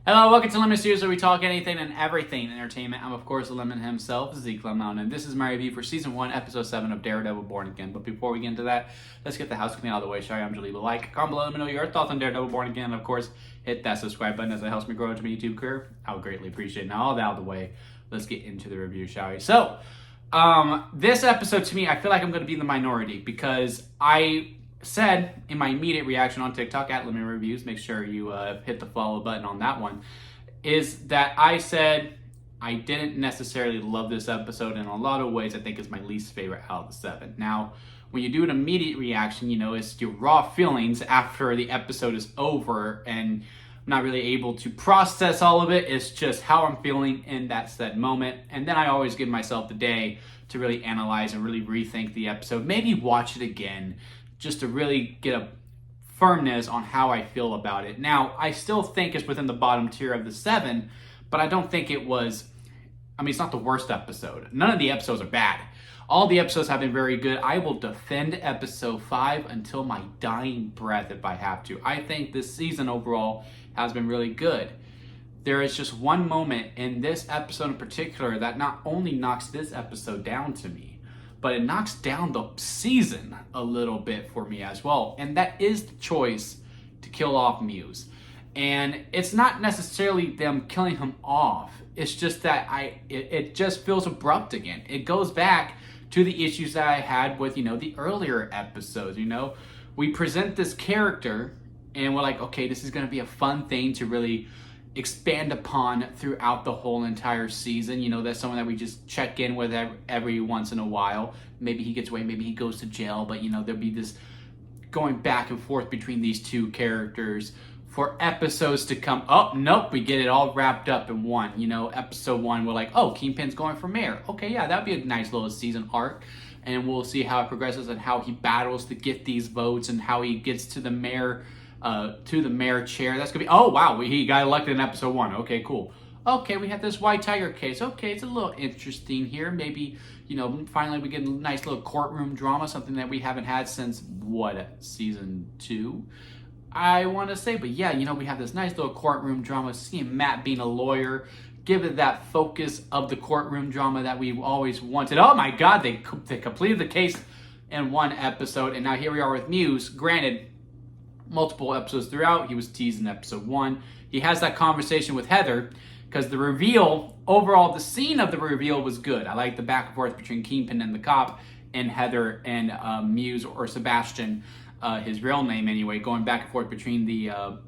Hello, welcome to Lemon Studios, where we talk anything and everything entertainment. I'm, of course, the Lemon himself, Zeke Lemon, and this is my review for Season 1, Episode 7 of Daredevil Born Again. But before we get into that, let's get the housekeeping out of the way. Shall I'm to leave a like, comment below, let me know your thoughts on Daredevil Born Again, and of course, hit that subscribe button as it helps me grow into my YouTube career. I would greatly appreciate it. Now, all that out of the way, let's get into the review, shall we? So, this episode, to me, I feel like I'm going to be in the minority because I said in my immediate reaction on TikTok at Lemon Reviews, make sure you hit the follow button on that one, is that I said I didn't necessarily love this episode. In a lot of ways, I think it's my least favorite out of the 7. Now, when you do an immediate reaction, you know, it's your raw feelings after the episode is over, and I'm not really able to process all of it. It's just how I'm feeling in that said moment. And then I always give myself the day to really analyze and really rethink the episode, maybe watch it again, just to really get a firmness on how I feel about it. Now, I still think it's within the bottom tier of the 7, but I don't think it was, it's not the worst episode. None of the episodes are bad. All the episodes have been very good. I will defend episode 5 until my dying breath if I have to. I think this season overall has been really good. There is just one moment in this episode in particular that not only knocks this episode down to me, but it knocks down the season a little bit for me as well. And that is the choice to kill off Muse. And it's not necessarily them killing him off. It's just that it just feels abrupt again. It goes back to the issues that I had with, the earlier episodes. We present this character and we're like, okay, this is going to be a fun thing to really expand upon throughout the whole entire season. That's someone that we just check in with every once in a while. Maybe he gets away, maybe he goes to jail, but there'll be this going back and forth between these two characters for episodes to come. Oh, nope, we get it all wrapped up in one. Episode 1, we're like, oh, Kingpin's going for mayor. Okay, yeah, that'd be a nice little season arc. And we'll see how it progresses and how he battles to get these votes and how he gets to the mayor chair. That's gonna be, oh wow, he got elected in episode 1. Okay, cool. Okay, we have this White Tiger case. Okay, it's a little interesting here. Maybe, finally we get a nice little courtroom drama, something that we haven't had since, season 2? I want to say, but yeah, we have this nice little courtroom drama, seeing Matt being a lawyer, give it that focus of the courtroom drama that we've always wanted. Oh my god, they completed the case in one episode, and now here we are with Muse. Granted, multiple episodes throughout, he was teased in episode 1. He has that conversation with Heather, because the reveal, overall, the scene of the reveal was good. I like the back and forth between Kingpin and the cop, and Heather and Muse, or Sebastian, his real name anyway, going back and forth between the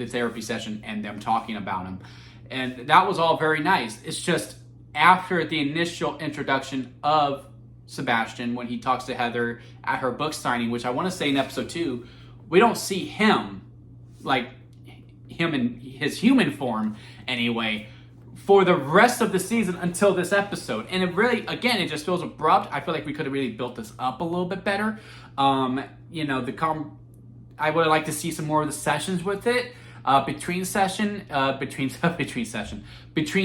therapy session and them talking about him. And that was all very nice. It's just after the initial introduction of Sebastian, when he talks to Heather at her book signing, which I want to say in episode 2, we don't see him, like him in his human form anyway, for the rest of the season until this episode. And it really, again, it just feels abrupt. I feel like we could have really built this up a little bit better. I would like to see some more of the sessions with it. Between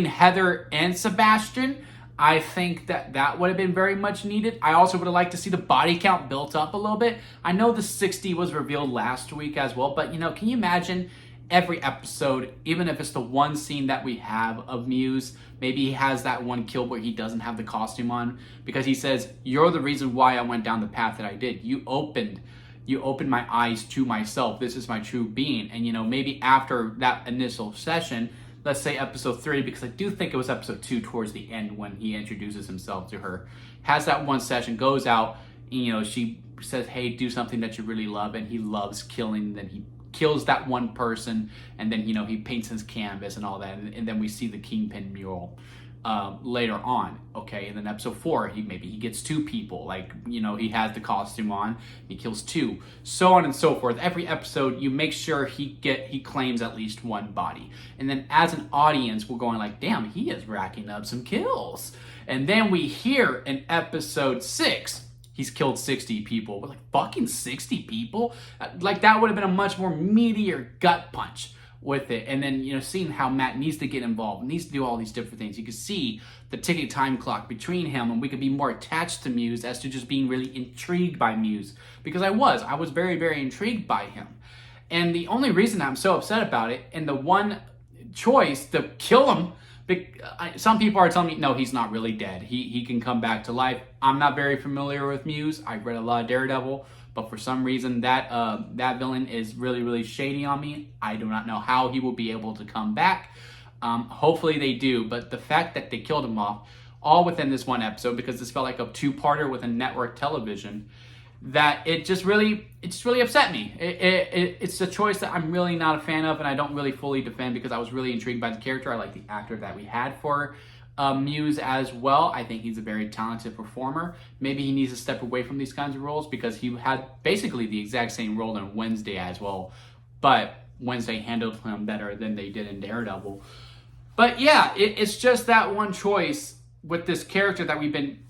Heather and Sebastian, I think that would have been very much needed. I also would have liked to see the body count built up a little bit. I know the 60 was revealed last week as well, but can you imagine every episode, even if it's the one scene that we have of Muse, maybe he has that one kill where he doesn't have the costume on, because he says, you're the reason why I went down the path that I did. You opened my eyes to myself. This is my true being. And maybe after that initial session, let's say episode 3, because I do think it was episode 2 towards the end when he introduces himself to her, has that one session, goes out, she says, hey, do something that you really love, and he loves killing, then he kills that one person, and then, he paints his canvas and all that, and then we see the Kingpin mural later on, okay? And then episode 4, he gets 2 people, like, he has the costume on, he kills 2, so on and so forth. Every episode, you make sure he claims at least one body. And then as an audience, we're going like, damn, he is racking up some kills. And then we hear in episode 6, he's killed 60 people. We're like, fucking 60 people? Like, that would have been a much more meatier gut punch with it. And then, seeing how Matt needs to get involved, needs to do all these different things. You can see the ticking time clock between him, and we could be more attached to Muse as to just being really intrigued by Muse. Because I was very, very intrigued by him. And the only reason I'm so upset about it, and the one choice to kill him. Some people are telling me, no, he's not really dead. He can come back to life. I'm not very familiar with Muse. I've read a lot of Daredevil, but for some reason that villain is really, really shady on me. I do not know how he will be able to come back. Hopefully they do, but the fact that they killed him off all within this one episode, because this felt like a two-parter with a network television, that it just really upset me. It's a choice that I'm really not a fan of, and I don't really fully defend, because I was really intrigued by the character. I like the actor that we had for Muse as well. I think he's a very talented performer. Maybe he needs to step away from these kinds of roles, because he had basically the exact same role in Wednesday as well, but Wednesday handled him better than they did in Daredevil. But yeah, it's just that one choice with this character that we've been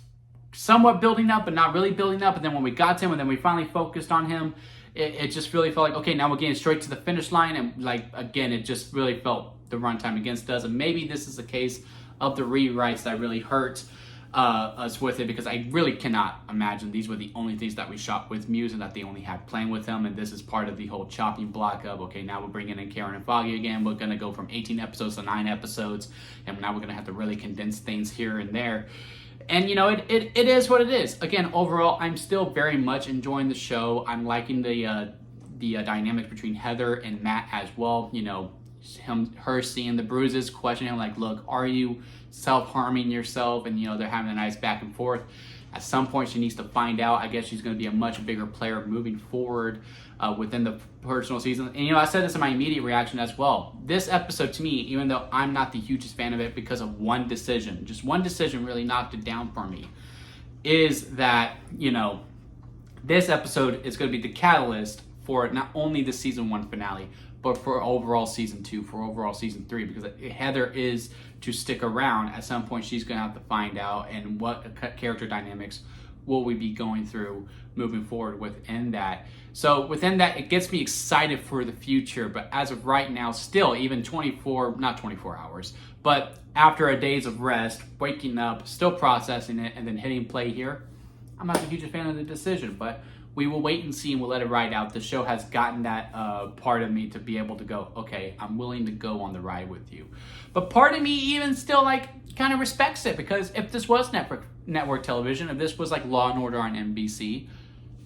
somewhat building up, but not really building up. And then when we got to him, and then we finally focused on him, it just really felt like, okay, now we're getting straight to the finish line. And like, again, it just really felt the runtime against us. And maybe this is a case of the rewrites that really hurt us with it, because I really cannot imagine these were the only things that we shot with Muse and that they only had playing with him. And this is part of the whole chopping block of, okay, now we're bringing in Karen and Foggy again. We're going to go from 18 episodes to 9 episodes. And now we're going to have to really condense things here and there. And, you know, it is what it is. Again, overall, I'm still very much enjoying the show. I'm liking the dynamic between Heather and Matt as well. You know, her seeing the bruises, questioning him, like, look, are you self-harming yourself? And, you know, they're having a nice back and forth. At some point, she needs to find out. I guess she's going to be a much bigger player moving forward within the personal season. And, you know, I said this in my immediate reaction as well. This episode, to me, even though I'm not the hugest fan of it because of one decision, just one decision really knocked it down for me, is that, you know, this episode is going to be the catalyst for not only the season 1 finale, but for overall season 2, for overall season 3, because Heather is to stick around. At some point, she's going to have to find out, and what character dynamics will we be going through moving forward within that. So within that, it gets me excited for the future. But as of right now, still, even not 24 hours, but after a days of rest, waking up, still processing it, and then hitting play here, I'm not a huge fan of the decision, but we will wait and see, and we'll let it ride out. The show has gotten that part of me to be able to go, okay, I'm willing to go on the ride with you. But part of me even still like kind of respects it, because if this was network television, if this was like Law and Order on NBC,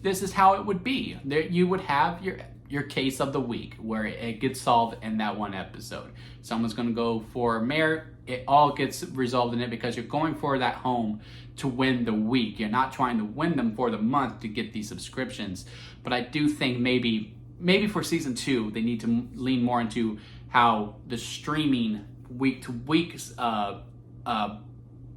this is how it would be. There, you would have your case of the week where it gets solved in that one episode. Someone's going to go for mayor. It all gets resolved in it, because you're going for that home to win the week. You're not trying to win them for the month to get these subscriptions. But I do think maybe for season 2, they need to lean more into how the streaming week to week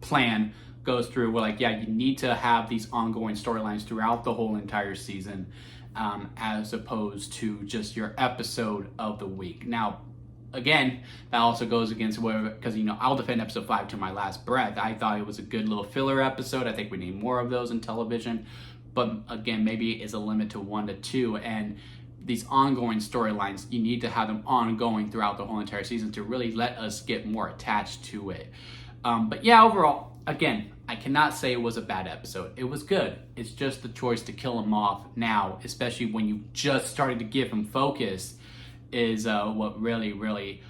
plan goes through. Where, like, yeah, you need to have these ongoing storylines throughout the whole entire season, as opposed to just your episode of the week. Now, again, that also goes against whatever, because, you know, I'll defend episode 5 to my last breath. I thought it was a good little filler episode. I think we need more of those in television. But again, maybe it's a limit to 1 to 2. And these ongoing storylines, you need to have them ongoing throughout the whole entire season to really let us get more attached to it. But yeah, overall, again, I cannot say it was a bad episode. It was good. It's just the choice to kill him off now, especially when you just started to give him focus, is what really, really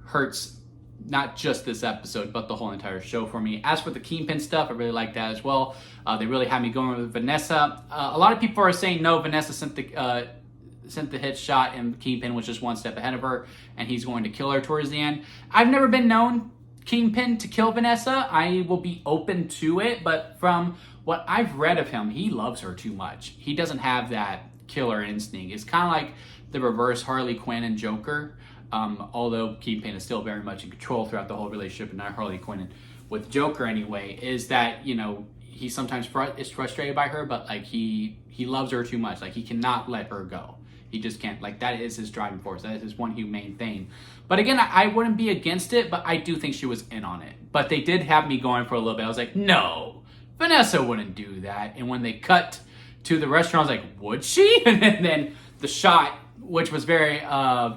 hurts not just this episode, but the whole entire show for me. As for the Kingpin stuff, I really like that as well. They really had me going with Vanessa. A lot of people are saying, no, Vanessa sent the hit shot, and Kingpin was just one step ahead of her, and he's going to kill her towards the end. I've never been known Kingpin to kill Vanessa. I will be open to it, but from what I've read of him, he loves her too much. He doesn't have that killer instinct. It's kind of like the reverse Harley Quinn and Joker, although Kingpin is still very much in control throughout the whole relationship, and not Harley Quinn and with Joker anyway, is that, you know, he sometimes is frustrated by her, but like he loves her too much. Like, he cannot let her go. He just can't. Like, that is his driving force. That is his one humane thing. But again, I wouldn't be against it, but I do think she was in on it. But they did have me going for a little bit. I was like, no, Vanessa wouldn't do that. And when they cut to the restaurant, I was like, would she? And then the shot, which was very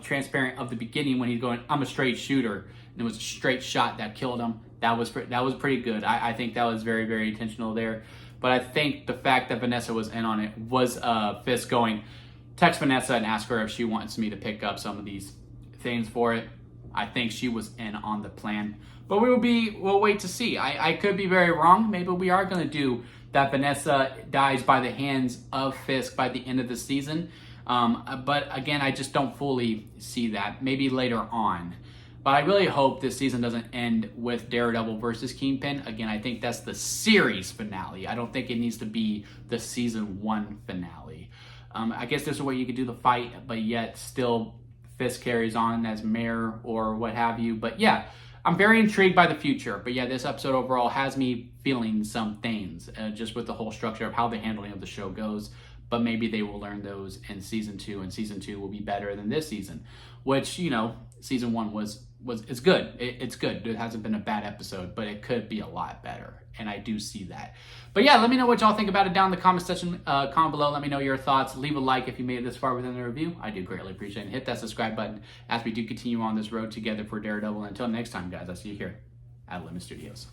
transparent of the beginning, when he's going, I'm a straight shooter, and it was a straight shot that killed him. That was pretty good. I think that was very, very intentional there. But I think the fact that Vanessa was in on it was Fisk going, text Vanessa and ask her if she wants me to pick up some of these things for it. I think she was in on the plan. But we'll wait to see. I could be very wrong. Maybe we are going to do that Vanessa dies by the hands of Fisk by the end of the season. But again, I just don't fully see that. Maybe later on. But I really hope this season doesn't end with Daredevil versus Kingpin. Again, I think that's the series finale. I don't think it needs to be the season 1 finale. I guess there's a way you could do the fight, but yet still Fisk carries on as mayor or what have you. But yeah, I'm very intrigued by the future. But yeah, this episode overall has me feeling some things, just with the whole structure of how the handling of the show goes. But maybe they will learn those in season 2, and season 2 will be better than this season, which, you know, season 1 it's good. It's good. It hasn't been a bad episode, but it could be a lot better, and I do see that. But yeah, let me know what y'all think about it down in the comment section, comment below. Let me know your thoughts. Leave a like if you made it this far within the review. I do greatly appreciate it. Hit that subscribe button as we do continue on this road together for Daredevil. Until next time, guys, I'll see you here at Lemon Studios.